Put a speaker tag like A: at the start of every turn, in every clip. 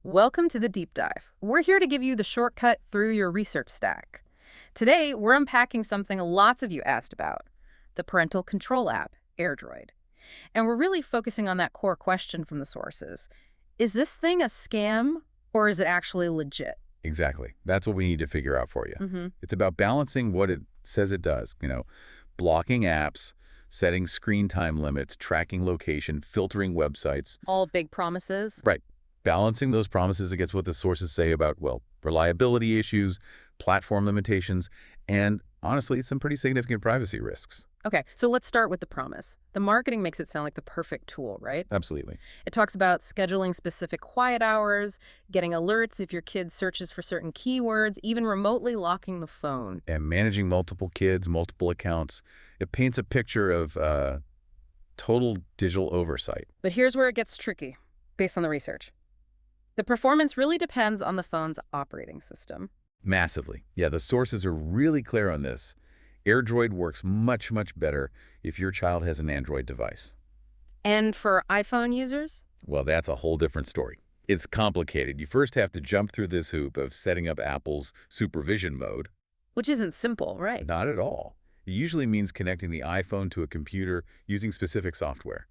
A: Welcome to the Deep Dive. We're here to give you the shortcut through your research stack. Today, we're unpacking something lots of you asked about, the parental control app, AirDroid. And we're really focusing on that core question from the sources. Is this thing a scam or is it actually legit?
B: Exactly. That's what we need to figure out for you.
A: Mm-hmm.
B: It's about balancing what it says it does, blocking apps, setting screen time limits, tracking location, filtering websites.
A: All big promises?
B: Right. Balancing those promises against what the sources say about, reliability issues, platform limitations, and honestly, some pretty significant privacy risks.
A: Okay, so let's start with the promise. The marketing makes it sound like the perfect tool, right?
B: Absolutely.
A: It talks about scheduling specific quiet hours, getting alerts if your kid searches for certain keywords, even remotely locking the phone.
B: And managing multiple kids, multiple accounts, it paints a picture of total digital oversight.
A: But here's where it gets tricky, based on the research. The performance really depends on the phone's operating system.
B: Massively. Yeah, the sources are really clear on this. AirDroid works much, much better if your child has an Android device.
A: And for iPhone users?
B: Well, that's a whole different story. It's complicated. You first have to jump through this hoop of setting up Apple's supervision mode.
A: Which isn't simple, right?
B: Not at all. It usually means connecting the iPhone to a computer using specific software.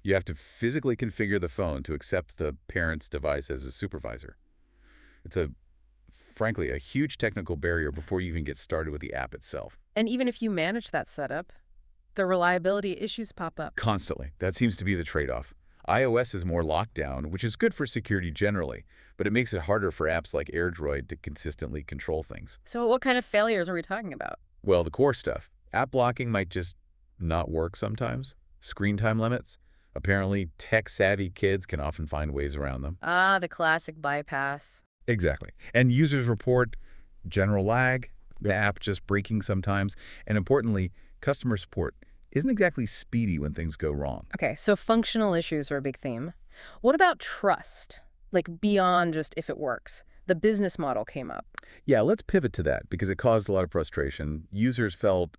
B: You have to physically configure the phone to accept the parent's device as a supervisor. It's frankly, a huge technical barrier before you even get started with the app itself.
A: And even if you manage that setup, the reliability issues pop up.
B: Constantly. That seems to be the trade-off. iOS is more locked down, which is good for security generally, but it makes it harder for apps like AirDroid to consistently control things.
A: So what kind of failures are we talking about?
B: Well, the core stuff. App blocking might just not work sometimes. Screen time limits. Apparently, tech-savvy kids can often find ways around them.
A: Ah, the classic bypass.
B: Exactly. And users report general lag, the app just breaking sometimes, and importantly, customer support isn't exactly speedy when things go wrong.
A: Okay, so functional issues are a big theme. What about trust? Like beyond just if it works. The business model came up.
B: Yeah, let's pivot to that because it caused a lot of frustration. Users felt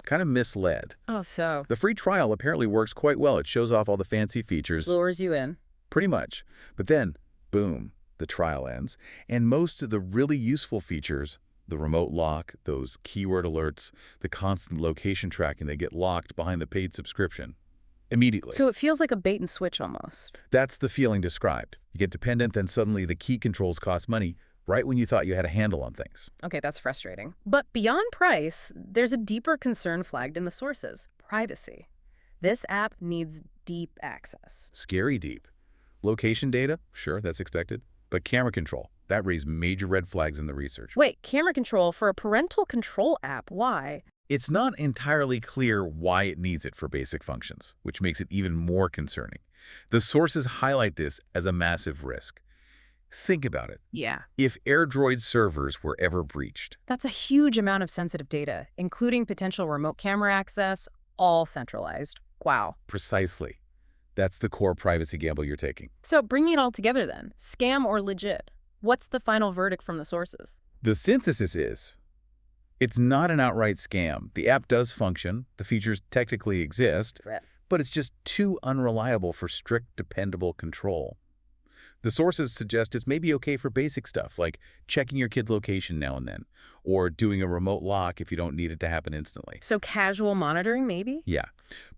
B: kind of misled.
A: Oh, so?
B: The free trial apparently works quite well. It shows off all the fancy features.
A: Lures you in.
B: Pretty much. But then, boom, the trial ends. And most of the really useful features, the remote lock, those keyword alerts, the constant location tracking, they get locked behind the paid subscription immediately.
A: So it feels like a bait and switch almost.
B: That's the feeling described. You get dependent, then suddenly the key controls cost money right when you thought you had a handle on things.
A: Okay, that's frustrating. But beyond price, there's a deeper concern flagged in the sources, privacy. This app needs deep access.
B: Scary deep. Location data? Sure, that's expected. But camera control, that raised major red flags in the research.
A: Wait, camera control for a parental control app, why?
B: It's not entirely clear why it needs it for basic functions, which makes it even more concerning. The sources highlight this as a massive risk. Think about it.
A: Yeah.
B: If AirDroid servers were ever breached.
A: That's a huge amount of sensitive data, including potential remote camera access, all centralized. Wow.
B: Precisely. That's the core privacy gamble you're taking.
A: So bringing it all together then, scam or legit? What's the final verdict from the sources?
B: The synthesis is, it's not an outright scam. The app does function, the features technically exist, but it's just too unreliable for strict, dependable control. The sources suggest it's maybe okay for basic stuff, like checking your kid's location now and then, or doing a remote lock if you don't need it to happen instantly.
A: So casual monitoring, maybe?
B: Yeah,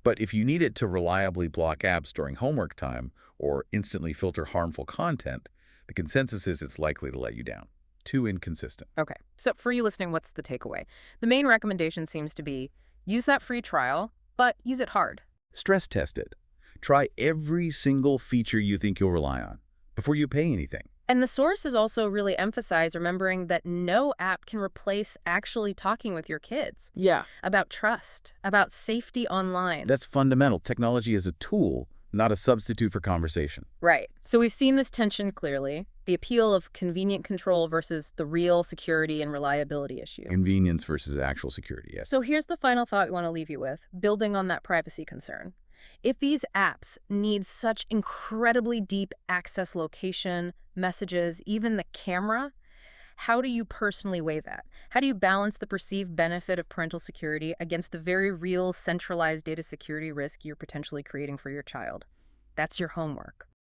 B: but if you need it to reliably block apps during homework time or instantly filter harmful content, the consensus is it's likely to let you down. Too inconsistent.
A: Okay, so for you listening, what's the takeaway? The main recommendation seems to be use that free trial, but use it hard.
B: Stress test it. Try every single feature you think you'll rely on before you pay anything.
A: And the sources also really emphasize remembering that no app can replace actually talking with your kids.
B: Yeah.
A: About trust, about safety online.
B: That's fundamental. Technology is a tool, not a substitute for conversation.
A: Right. So we've seen this tension clearly, the appeal of convenient control versus the real security and reliability issue.
B: Convenience versus actual security, yes.
A: So here's the final thought we want to leave you with, building on that privacy concern. If these apps need such incredibly deep access location, messages, even the camera, how do you personally weigh that? How do you balance the perceived benefit of parental security against the very real centralized data security risk you're potentially creating for your child? That's your homework.